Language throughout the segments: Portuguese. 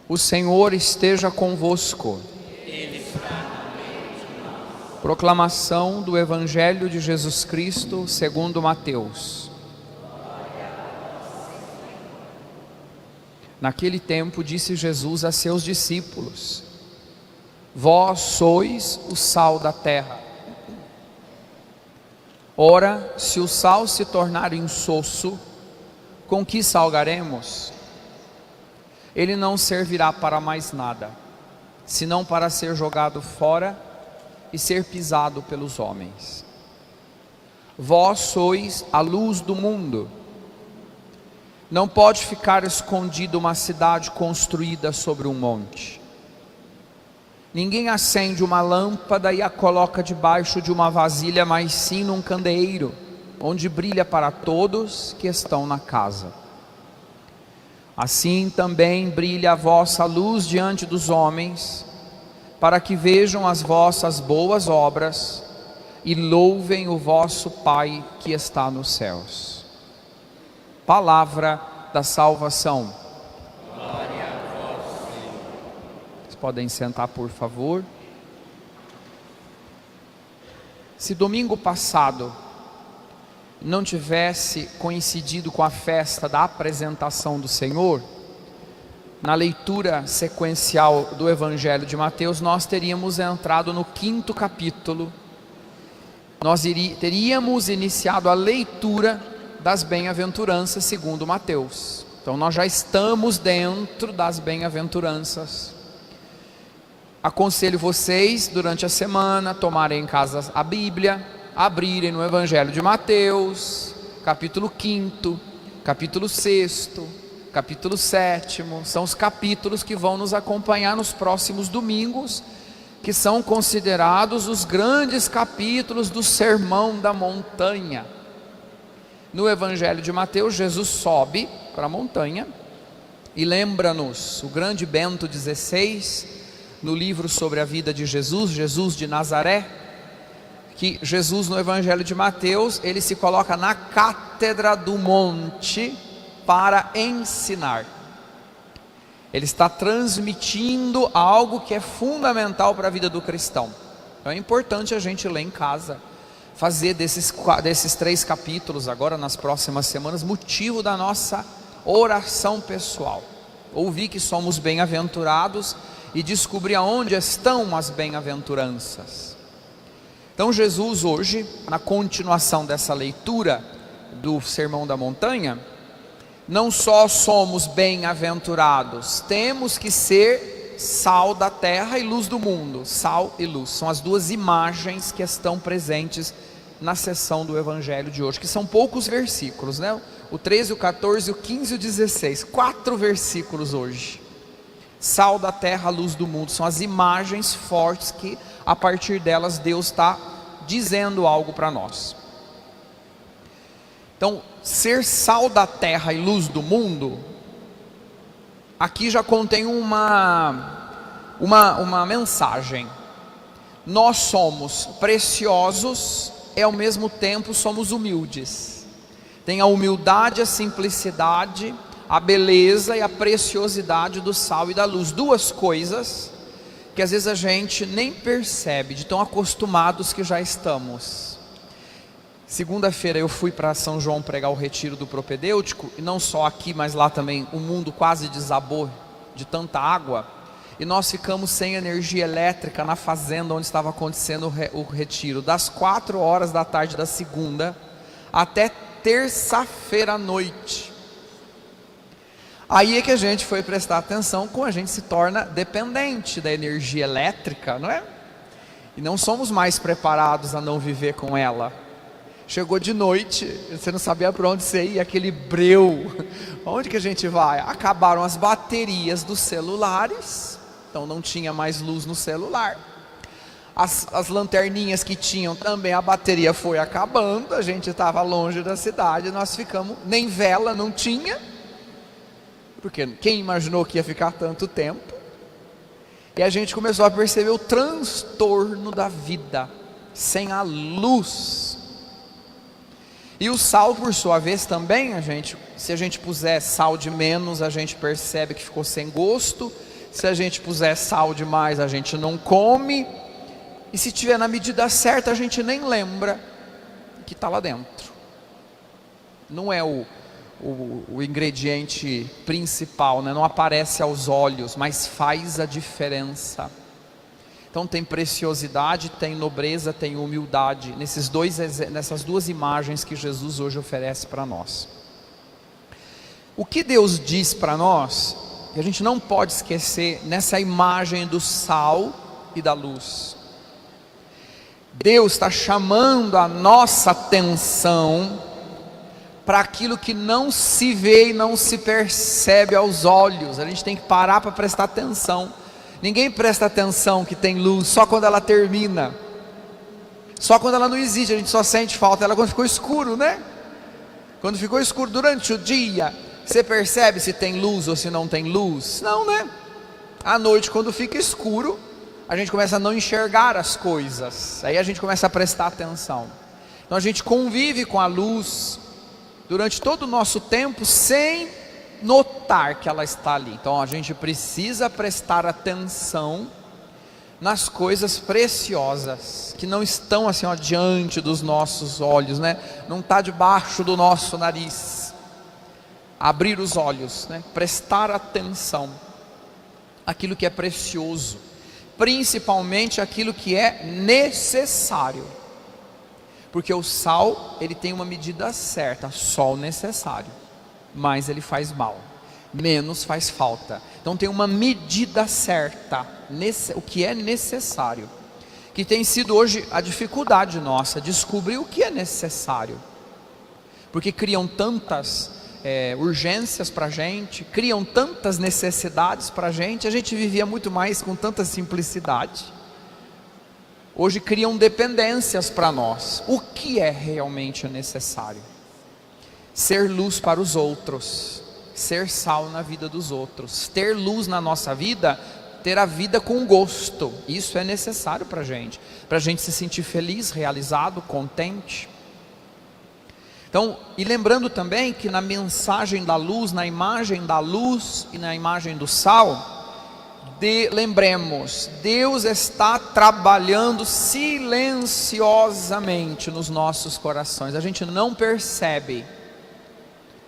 O Senhor esteja convosco. Proclamação do Evangelho de Jesus Cristo segundo Mateus. Naquele tempo disse Jesus a seus discípulos: Vós sois o sal da terra. Ora, se o sal se tornar insosso, com que salgaremos? Ele não servirá para mais nada, senão para ser jogado fora e ser pisado pelos homens. Vós sois a luz do mundo. Não pode ficar escondida uma cidade construída sobre um monte. Ninguém acende uma lâmpada e a coloca debaixo de uma vasilha, mas sim num candeeiro, onde brilha para todos que estão na casa. Assim também brilha a vossa luz diante dos homens, para que vejam as vossas boas obras e louvem o vosso Pai que está nos céus. Palavra da salvação. Glória a vós, Senhor. Vocês podem sentar, por favor. Se domingo passado não tivesse coincidido com a festa da apresentação do Senhor, na leitura sequencial do Evangelho de Mateus, nós teríamos entrado no 5º capítulo. Nós teríamos iniciado a leitura das bem-aventuranças segundo Mateus. Então nós já estamos dentro das bem-aventuranças. Aconselho vocês, durante a semana, tomarem em casa a Bíblia, abrirem no Evangelho de Mateus, capítulo 5º, capítulo 6º, capítulo 7º, são os capítulos que vão nos acompanhar nos próximos domingos, que são considerados os grandes capítulos do Sermão da Montanha. No Evangelho de Mateus, Jesus sobe para a montanha e lembra-nos o grande Bento XVI, no livro sobre a vida de Jesus, Jesus de Nazaré, que Jesus no Evangelho de Mateus, ele se coloca na cátedra do monte para ensinar. Ele está transmitindo algo que é fundamental para a vida do cristão. Então é importante a gente ler em casa, fazer desses 3 capítulos agora nas próximas semanas motivo da nossa oração pessoal. Ouvir que somos bem-aventurados e descobrir aonde estão as bem-aventuranças. Então Jesus hoje, na continuação dessa leitura do Sermão da Montanha, não só somos bem-aventurados, temos que ser sal da terra e luz do mundo. Sal e luz, são as duas imagens que estão presentes na sessão do Evangelho de hoje, que são poucos versículos, né? O 13, o 14, o 15 e o 16, 4 versículos hoje. Sal da terra, luz do mundo, são as imagens fortes que a partir delas Deus está dizendo algo para nós. Então, ser sal da terra e luz do mundo, aqui já contém uma mensagem. Nós somos preciosos e ao mesmo tempo somos humildes. Tem a humildade, a simplicidade, a beleza e a preciosidade do sal e da luz. Duas coisas que às vezes a gente nem percebe, de tão acostumados que já estamos. Segunda-feira eu fui para São João pregar o retiro do propedêutico, e não só aqui, mas lá também o mundo quase desabou de tanta água, e nós ficamos sem energia elétrica na fazenda onde estava acontecendo o retiro, das 4 horas da tarde da segunda até terça-feira à noite. Aí é que a gente foi prestar atenção como a gente se torna dependente da energia elétrica, não é? E não somos mais preparados a não viver com ela. Chegou de noite, você não sabia para onde você ia, aquele breu. Onde que a gente vai? Acabaram as baterias dos celulares, então não tinha mais luz no celular. As lanterninhas que tinham também, a bateria foi acabando, a gente estava longe da cidade, nós ficamos, nem vela não tinha, porque quem imaginou que ia ficar tanto tempo? E a gente começou a perceber o transtorno da vida sem a luz. E o sal, por sua vez, também, se a gente puser sal de menos, a gente percebe que ficou sem gosto, Se a gente puser sal demais, a gente não come. E se tiver na medida certa, a gente nem lembra que está lá dentro. Não é o ingrediente principal, né? Não aparece aos olhos, mas faz a diferença. Então tem preciosidade, tem nobreza, tem humildade, nessas duas imagens que Jesus hoje oferece para nós. O que Deus diz para nós, que a gente não pode esquecer, nessa imagem do sal e da luz. Deus está chamando a nossa atenção para aquilo que não se vê e não se percebe aos olhos. A gente tem que parar para prestar atenção. Ninguém presta atenção que tem luz só quando ela termina, só quando ela não existe. A gente só sente falta dela quando ficou escuro, né? Quando ficou escuro durante o dia, você percebe se tem luz ou se não tem luz? Não, né? À noite, quando fica escuro, a gente começa a não enxergar as coisas, aí a gente começa a prestar atenção. Então a gente convive com a luz durante todo o nosso tempo sem notar que ela está ali. Então a gente precisa prestar atenção nas coisas preciosas que não estão assim, ó, diante dos nossos olhos, né? Não está debaixo do nosso nariz. Abrir os olhos, né? Prestar atenção àquilo que é precioso, principalmente aquilo que é necessário, porque o sal, ele tem uma medida certa, só o necessário, mais ele faz mal, menos faz falta. Então tem uma medida certa, o que é necessário, que tem sido hoje a dificuldade nossa, descobrir o que é necessário, porque criam tantas urgências para a gente, criam tantas necessidades para a gente vivia muito mais com tanta simplicidade. Hoje criam dependências para nós. O que é realmente necessário? Ser luz para os outros, ser sal na vida dos outros, ter luz na nossa vida, ter a vida com gosto. Isso é necessário para a gente se sentir feliz, realizado, contente. Então, e lembrando também que na mensagem da luz, na imagem da luz e na imagem do sal, lembremos, Deus está trabalhando silenciosamente nos nossos corações. A gente não percebe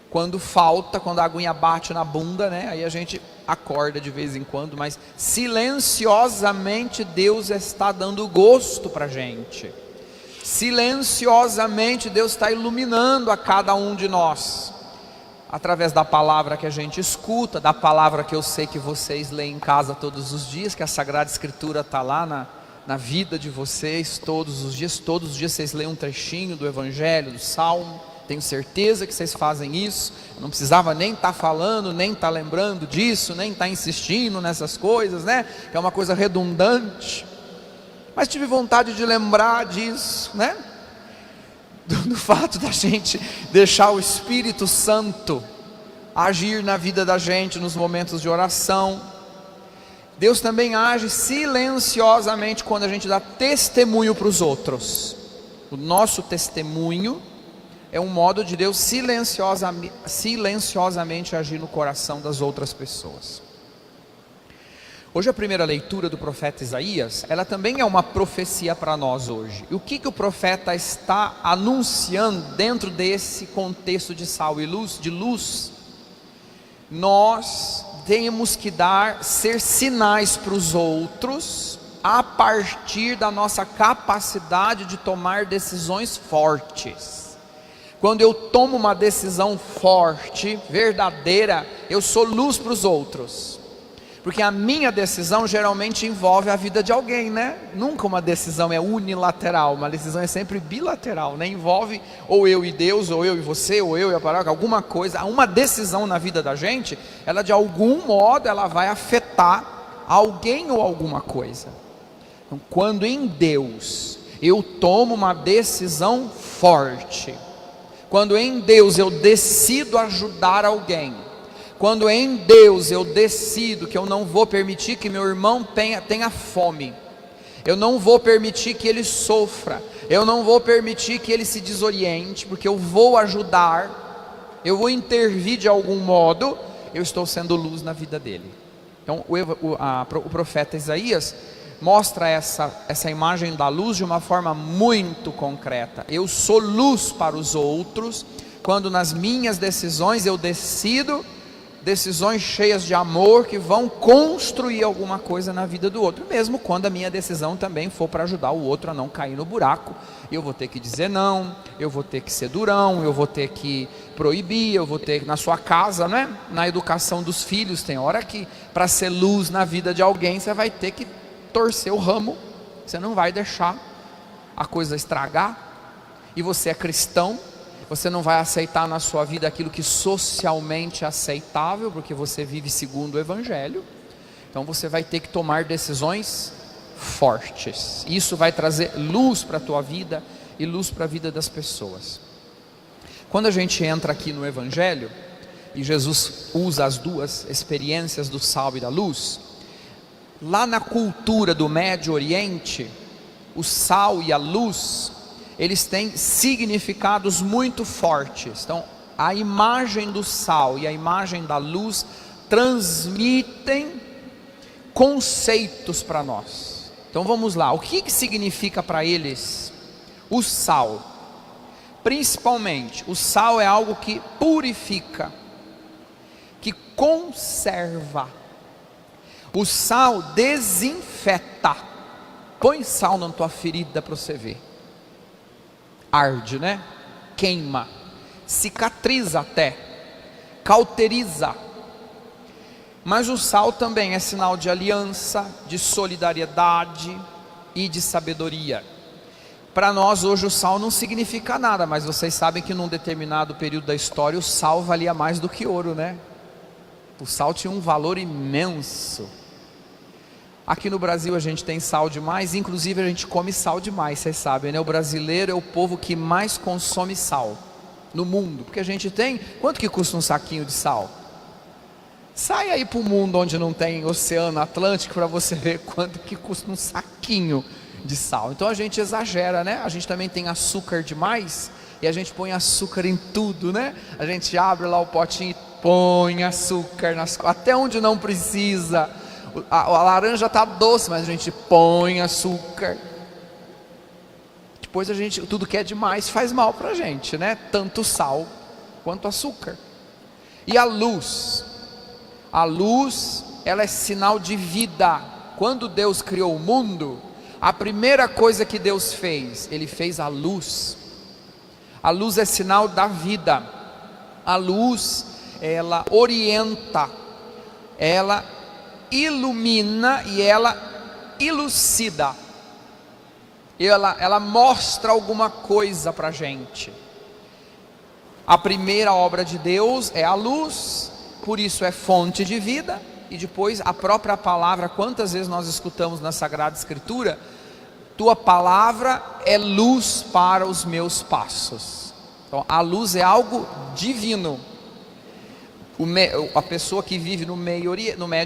quando falta, quando a aguinha bate na bunda, né? Aí a gente acorda de vez em quando, mas silenciosamente Deus está dando gosto para a gente. Silenciosamente Deus está iluminando a cada um de nós, através da palavra que a gente escuta, da palavra que eu sei que vocês leem em casa todos os dias, que a Sagrada Escritura está lá na vida de vocês todos os dias vocês leem um trechinho do Evangelho, do Salmo. Tenho certeza que vocês fazem isso. Eu não precisava nem estar falando, nem estar lembrando disso, nem estar insistindo nessas coisas, né? Que é uma coisa redundante. Mas tive vontade de lembrar disso, né? Do fato da gente deixar o Espírito Santo agir na vida da gente nos momentos de oração. Deus também age silenciosamente quando a gente dá testemunho para os outros. O nosso testemunho é um modo de Deus silenciosamente agir no coração das outras pessoas. Hoje a primeira leitura do profeta Isaías, ela também é uma profecia para nós hoje. E o que o profeta está anunciando dentro desse contexto de sal e luz, de luz? Nós temos que ser sinais para os outros, a partir da nossa capacidade de tomar decisões fortes. Quando eu tomo uma decisão forte, verdadeira, eu sou luz para os outros. Porque a minha decisão geralmente envolve a vida de alguém, né? Nunca uma decisão é unilateral, uma decisão é sempre bilateral, né? Envolve ou eu e Deus, ou eu e você, ou eu e a paróquia, alguma coisa. Uma decisão na vida da gente, ela de algum modo ela vai afetar alguém ou alguma coisa. Então, quando em Deus eu tomo uma decisão forte, quando em Deus eu decido ajudar alguém, quando em Deus eu decido que eu não vou permitir que meu irmão tenha fome, eu não vou permitir que ele sofra, eu não vou permitir que ele se desoriente, porque eu vou ajudar, eu vou intervir de algum modo, eu estou sendo luz na vida dele. Então o profeta Isaías mostra essa imagem da luz de uma forma muito concreta. Eu sou luz para os outros, quando nas minhas decisões eu decido decisões cheias de amor que vão construir alguma coisa na vida do outro, mesmo quando a minha decisão também for para ajudar o outro a não cair no buraco. Eu vou ter que dizer não, eu vou ter que ser durão, eu vou ter que proibir, eu vou ter que, na sua casa, né? Na educação dos filhos, tem hora que para ser luz na vida de alguém, você vai ter que torcer o ramo, você não vai deixar a coisa estragar. E você é cristão, você não vai aceitar na sua vida aquilo que socialmente é aceitável, porque você vive segundo o Evangelho. Então você vai ter que tomar decisões fortes. Isso vai trazer luz para a tua vida e luz para a vida das pessoas. Quando a gente entra aqui no Evangelho, e Jesus usa as duas experiências do sal e da luz, lá na cultura do Médio Oriente, o sal e a luz, eles têm significados muito fortes. Então, a imagem do sal e a imagem da luz transmitem conceitos para nós. Então vamos lá, o que significa para eles o sal? Principalmente, o sal é algo que purifica, que conserva. O sal desinfeta. Põe sal na tua ferida para você ver. Arde, né? Queima, cicatriza até, cauteriza. Mas o sal também é sinal de aliança, de solidariedade e de sabedoria. Para nós hoje o sal não significa nada, mas vocês sabem que num determinado período da história o sal valia mais do que ouro, né? O sal tinha um valor imenso. Aqui no Brasil a gente tem sal demais, inclusive a gente come sal demais, vocês sabem, né? O brasileiro é o povo que mais consome sal no mundo, porque a gente tem, quanto que custa um saquinho de sal? Sai aí para o mundo onde não tem oceano Atlântico para você ver quanto que custa um saquinho de sal. Então a gente exagera, né? A gente também tem açúcar demais, e a gente põe açúcar em tudo, né? A gente abre lá o potinho e põe açúcar até onde não precisa. A laranja está doce, mas a gente põe açúcar. Depois tudo que é demais faz mal para a gente, né? Tanto sal quanto açúcar. E a luz, ela é sinal de vida. Quando Deus criou o mundo, a primeira coisa que Deus fez, Ele fez a luz. A luz é sinal da vida. A luz, ela orienta, ela ilumina e ela elucida. Ela mostra alguma coisa para a gente. A primeira obra de Deus é a luz, por isso é fonte de vida. E depois a própria palavra, quantas vezes nós escutamos na Sagrada Escritura: tua palavra é luz para os meus passos. Então a luz é algo divino. A pessoa que vive no Médio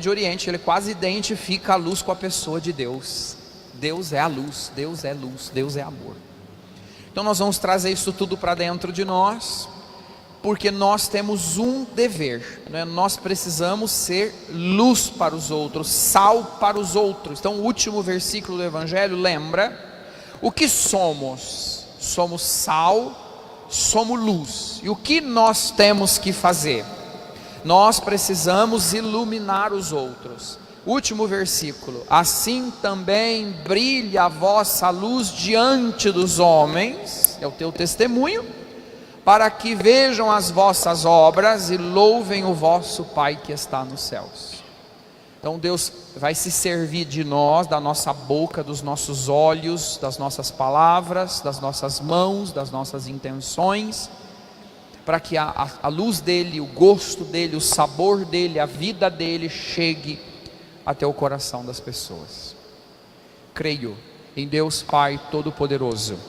Oriente, ele quase identifica a luz com a pessoa de Deus. Deus é a luz, Deus é luz, Deus é amor. Então nós vamos trazer isso tudo para dentro de nós, porque nós temos um dever, né? Nós precisamos ser luz para os outros, sal para os outros. Então o último versículo do Evangelho lembra o que somos. Somos sal, somos luz. E o que nós temos que fazer? Nós precisamos iluminar os outros. Último versículo: assim também brilha a vossa luz diante dos homens, é o teu testemunho, para que vejam as vossas obras e louvem o vosso Pai que está nos céus. Então Deus vai se servir de nós, da nossa boca, dos nossos olhos, das nossas palavras, das nossas mãos, das nossas intenções, para que a luz dele, o gosto dele, o sabor dele, a vida dele chegue até o coração das pessoas. Creio em Deus Pai Todo-Poderoso,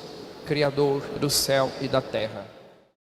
Criador do céu e da terra.